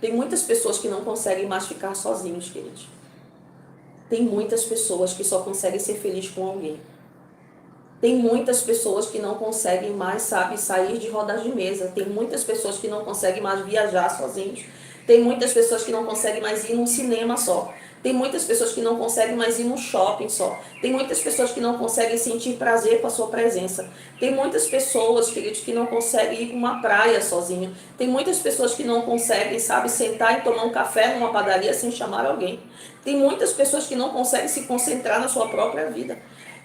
Tem muitas pessoas que não conseguem mais ficar sozinhos, queridos. Tem muitas pessoas que só conseguem ser felizes com alguém. Tem muitas pessoas que não conseguem mais, sabe, sair de rodar de mesa. Tem muitas pessoas que não conseguem mais viajar sozinhos. Tem muitas pessoas que não conseguem mais ir num cinema só. Tem muitas pessoas que não conseguem mais ir num shopping só. Tem muitas pessoas que não conseguem sentir prazer com a sua presença. Tem muitas pessoas, queridos, que não conseguem ir para uma praia sozinho. Tem muitas pessoas que não conseguem, sabe, sentar e tomar um café numa padaria sem chamar alguém. Tem muitas pessoas que não conseguem se concentrar na sua própria vida.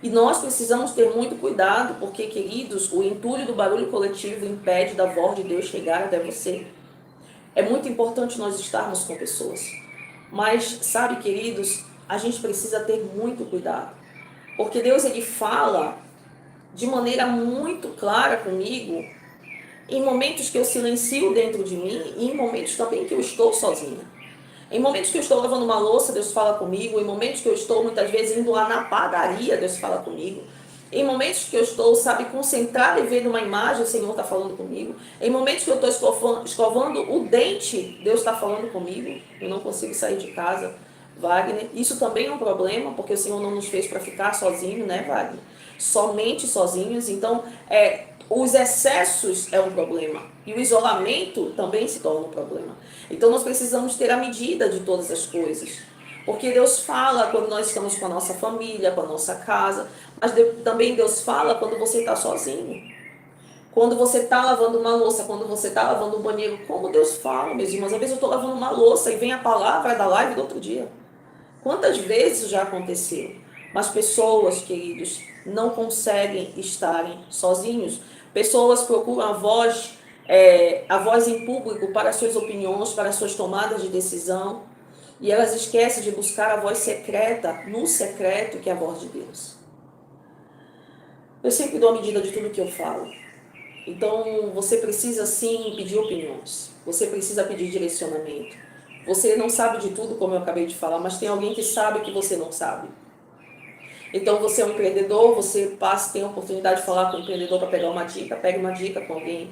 E nós precisamos ter muito cuidado, porque, queridos, o entulho do barulho coletivo impede da voz de Deus chegar até você. É muito importante nós estarmos com pessoas. Mas, sabe, queridos, a gente precisa ter muito cuidado. Porque Deus, ele fala de maneira muito clara comigo em momentos que eu silencio dentro de mim e em momentos também que eu estou sozinha. Em momentos que eu estou lavando uma louça, Deus fala comigo. Em momentos que eu estou, muitas vezes, indo lá na padaria, Deus fala comigo. Em momentos que eu estou, sabe, concentrada e vendo uma imagem, o Senhor está falando comigo. Em momentos que eu estou escovando o dente, Deus está falando comigo. Eu não consigo sair de casa, Wagner. Isso também é um problema, porque o Senhor não nos fez para ficar sozinho, né, Wagner? Somente sozinhos. Então, os excessos é um problema. E o isolamento também se torna um problema. Então, nós precisamos ter a medida de todas as coisas. Porque Deus fala quando nós estamos com a nossa família, com a nossa casa, mas também Deus fala quando você está sozinho. Quando você está lavando uma louça, quando você está lavando um banheiro, como Deus fala, meus irmãos. Às vezes eu estou lavando uma louça e vem a palavra da live do outro dia. Quantas vezes isso já aconteceu? Mas pessoas, queridos, não conseguem estarem sozinhos. Pessoas procuram a voz em público para suas opiniões, para suas tomadas de decisão. E elas esquecem de buscar a voz secreta, no secreto, que é a voz de Deus. Eu sempre dou a medida de tudo que eu falo. Então, você precisa sim pedir opiniões. Você precisa pedir direcionamento. Você não sabe de tudo, como eu acabei de falar, mas tem alguém que sabe que você não sabe. Então, você é um empreendedor, você tem a oportunidade de falar com o empreendedor para pegar uma dica, pegue uma dica com alguém.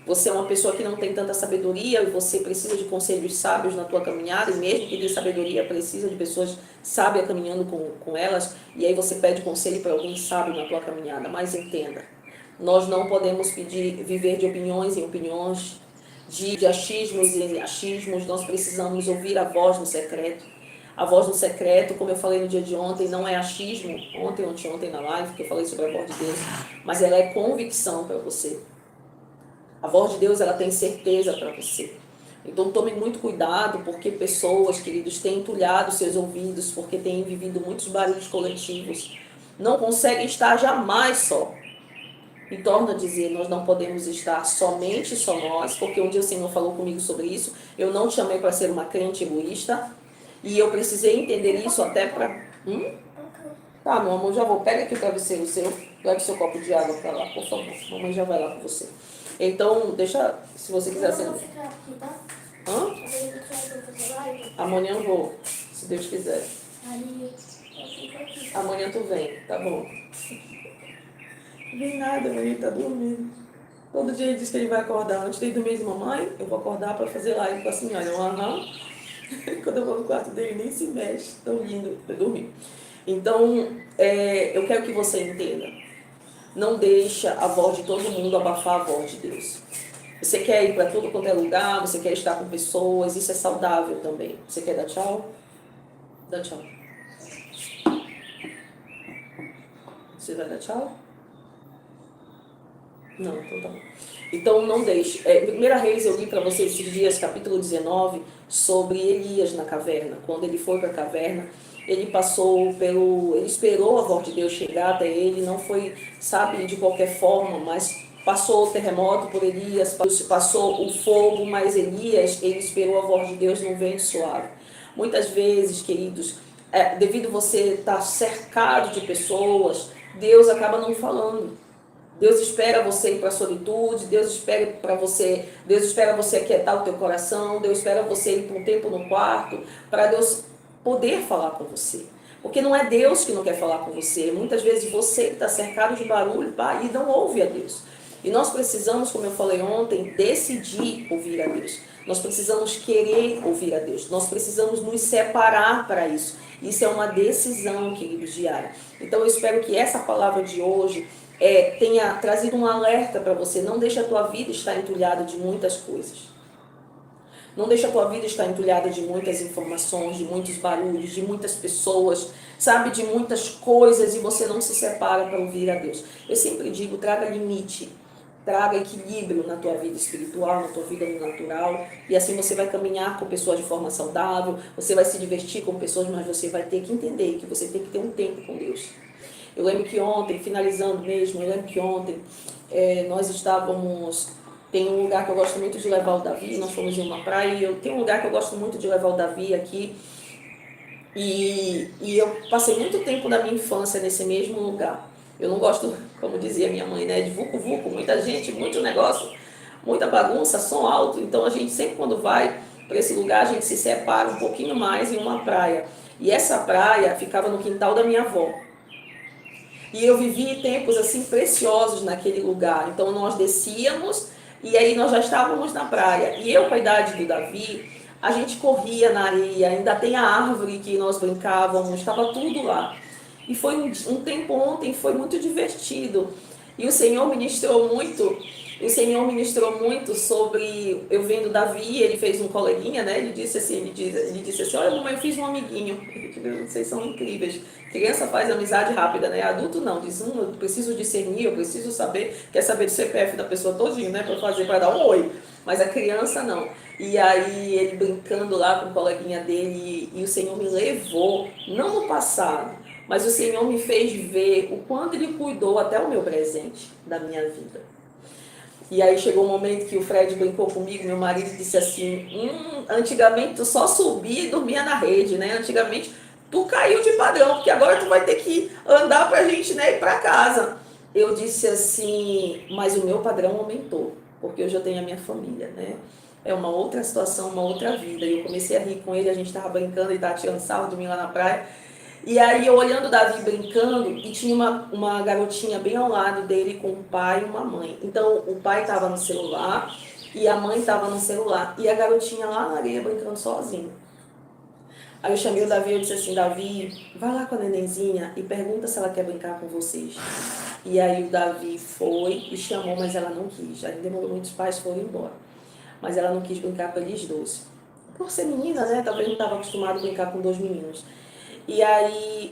Você é uma pessoa que não tem tanta sabedoria e você precisa de conselhos sábios na tua caminhada, e mesmo que tenha sabedoria, precisa de pessoas sábias caminhando com elas, e aí você pede conselho para alguém sábio na tua caminhada. Mas entenda, nós não podemos viver de opiniões em opiniões, de achismos em achismos. Nós precisamos ouvir a voz no secreto. A voz no secreto, como eu falei no dia de ontem, não é achismo, ontem na live, que eu falei sobre a voz de Deus, mas ela é convicção para você. A voz de Deus, ela tem certeza para você. Então tome muito cuidado, porque pessoas, queridos, têm entulhado seus ouvidos, porque têm vivido muitos barulhos coletivos. Não conseguem estar jamais só. E torno a dizer, nós não podemos estar somente só nós, porque um dia o Senhor falou comigo sobre isso. Eu não te chamei para ser uma crente egoísta, e eu precisei entender isso até para... Tá, meu amor, já vou. Pega aqui o travesseiro seu, leve seu copo de água para lá, por favor. Mamãe já vai lá com você. Então, deixa, se você quiser ser... Hã? Amanhã eu vou, se Deus quiser. Amanhã tu vem, tá bom. Vem nada, ele tá dormindo. Todo dia ele diz que ele vai acordar. Antes de ir dormir, mamãe, eu vou acordar para fazer live com a senhora. Quando eu vou no quarto dele, nem se mexe. Tão lindo, eu dormi. Então, eu quero que você entenda. Não deixa a voz de todo mundo abafar a voz de Deus. Você quer ir para tudo quanto é lugar, você quer estar com pessoas, isso é saudável também. Você quer dar tchau? Dá tchau. Você vai dar tchau? Não, então tá bom. Então não deixe. Primeira Reis eu li para vocês esses dias, capítulo 19, sobre Elias na caverna. Quando ele foi para a caverna, ele ele esperou a voz de Deus chegar até ele, não foi, sabe, de qualquer forma, mas passou o terremoto por Elias, passou o fogo, mas Elias, ele esperou a voz de Deus num vento suave. Muitas vezes, queridos, devido você estar cercado de pessoas, Deus acaba não falando. Deus espera você ir para a solitude, Deus espera você aquietar o teu coração, Deus espera você ir para um tempo no quarto, para Deus poder falar com você. Porque não é Deus que não quer falar com você, muitas vezes você está cercado de barulho e não ouve a Deus. E nós precisamos, como eu falei ontem, decidir ouvir a Deus. Nós precisamos querer ouvir a Deus. Nós precisamos nos separar para isso. Isso é uma decisão, queridos, diária. Então eu espero que essa palavra de hoje tenha trazido um alerta para você. Não deixe a tua vida estar entulhada de muitas coisas. Não deixe a tua vida estar entulhada de muitas informações, de muitos barulhos, de muitas pessoas, sabe, de muitas coisas, e você não se separa para ouvir a Deus. Eu sempre digo, traga limite, traga equilíbrio na tua vida espiritual, na tua vida natural, e assim você vai caminhar com pessoas de forma saudável, você vai se divertir com pessoas, mas você vai ter que entender que você tem que ter um tempo com Deus. Eu lembro que ontem, finalizando mesmo, nós estávamos... Tem um lugar que eu gosto muito de levar o Davi, nós fomos em uma praia, e tem um lugar que eu gosto muito de levar o Davi aqui, e eu passei muito tempo da minha infância nesse mesmo lugar. Eu não gosto, como dizia minha mãe, né, de vucu-vucu, muita gente, muito negócio, muita bagunça, som alto. Então a gente sempre, quando vai para esse lugar, a gente se separa um pouquinho mais em uma praia. E essa praia ficava no quintal da minha avó. E eu vivi tempos assim preciosos naquele lugar. Então nós descíamos e aí nós já estávamos na praia. E eu, com a idade do Davi, a gente corria na areia, ainda tem a árvore que nós brincávamos, estava tudo lá. E foi um tempo ontem, foi muito divertido. E o Senhor ministrou muito sobre, eu vendo Davi, ele fez um coleguinha, né? Ele disse assim, olha mamãe, eu fiz um amiguinho. Vocês são incríveis. Criança faz amizade rápida, né? Adulto não, diz, eu preciso discernir, eu preciso saber, quer saber do CPF da pessoa todinho, né? Para dar um oi. Mas a criança não. E aí ele brincando lá com o coleguinha dele, e o Senhor me levou, não no passado, mas o Senhor me fez ver o quanto Ele cuidou até o meu presente da minha vida. E aí chegou um momento que o Fred brincou comigo, meu marido disse assim, antigamente tu só subia e dormia na rede, né? Antigamente tu caiu de padrão, porque agora tu vai ter que andar pra gente, né, ir pra casa. Eu disse assim, mas o meu padrão aumentou, porque hoje eu tenho a minha família, né? É uma outra situação, uma outra vida. E eu comecei a rir com ele, a gente estava brincando, ele estava tirando sarro de mim lá na praia. E aí eu olhando o Davi brincando, e tinha uma garotinha bem ao lado dele com um pai e uma mãe. Então o pai estava no celular e a mãe estava no celular. E a garotinha lá na areia brincando sozinha. Aí eu chamei o Davi e disse assim, Davi, vai lá com a nenenzinha e pergunta se ela quer brincar com vocês. E aí o Davi foi e chamou, mas ela não quis. Aí demorou muito, os pais foram embora. Mas ela não quis brincar com eles dois. Por ser menina, né? Talvez não estava acostumada a brincar com dois meninos. E aí,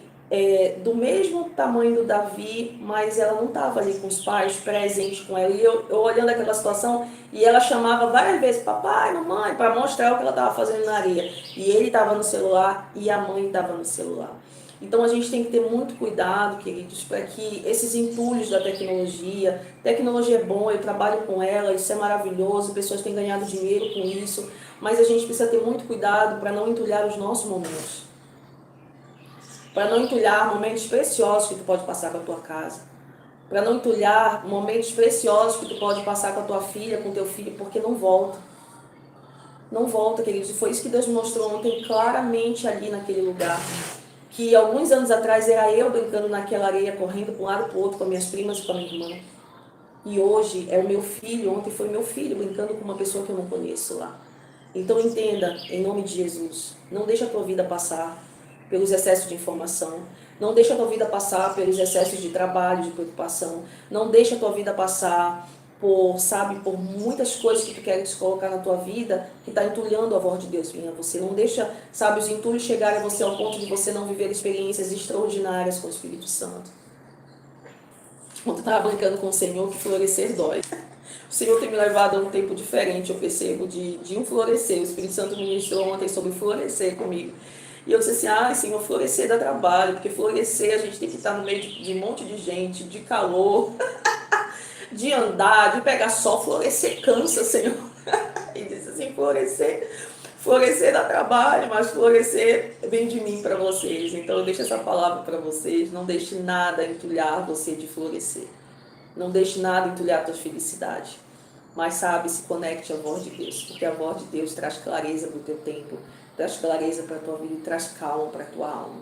do mesmo tamanho do Davi, mas ela não estava ali com os pais presentes com ela. E eu olhando aquela situação, e ela chamava várias vezes, papai, mamãe, para mostrar o que ela estava fazendo na areia. E ele estava no celular e a mãe estava no celular. Então a gente tem que ter muito cuidado, queridos, para que esses entulhos da tecnologia é bom, eu trabalho com ela, isso é maravilhoso, pessoas têm ganhado dinheiro com isso, mas a gente precisa ter muito cuidado para não entulhar os nossos momentos. Para não entulhar momentos preciosos que tu pode passar com a tua casa. Para não entulhar momentos preciosos que tu pode passar com a tua filha, com o teu filho, porque não volta. Não volta, queridos. E foi isso que Deus me mostrou ontem claramente ali naquele lugar. Que alguns anos atrás era eu brincando naquela areia, correndo para um lado para o outro com as minhas primas e com a minha irmã. E hoje é o meu filho, ontem foi meu filho brincando com uma pessoa que eu não conheço lá. Então entenda, em nome de Jesus, não deixa a tua vida passar pelos excessos de informação, não deixa a tua vida passar pelos excessos de trabalho, de preocupação, não deixa a tua vida passar por muitas coisas que tu queres colocar na tua vida que está entulhando a voz de Deus vir a você. Não deixa, os entulhos chegarem a você ao ponto de você não viver experiências extraordinárias com o Espírito Santo. Ontem eu estava brincando com o Senhor que florescer dói. O Senhor tem me levado a um tempo diferente, eu percebo, de um florescer. O Espírito Santo ministrou ontem sobre florescer comigo. E eu disse assim, Senhor, florescer dá trabalho, porque florescer a gente tem que estar no meio de um monte de gente, de calor, de andar, de pegar sol, florescer cansa, Senhor. E disse assim, florescer dá trabalho, mas florescer vem de mim para vocês. Então eu deixo essa palavra para vocês, não deixe nada entulhar você de florescer. Não deixe nada entulhar a tua felicidade. Mas se conecte à voz de Deus, porque a voz de Deus traz clareza para o teu tempo, traz clareza para a tua vida e traz calma para a tua alma.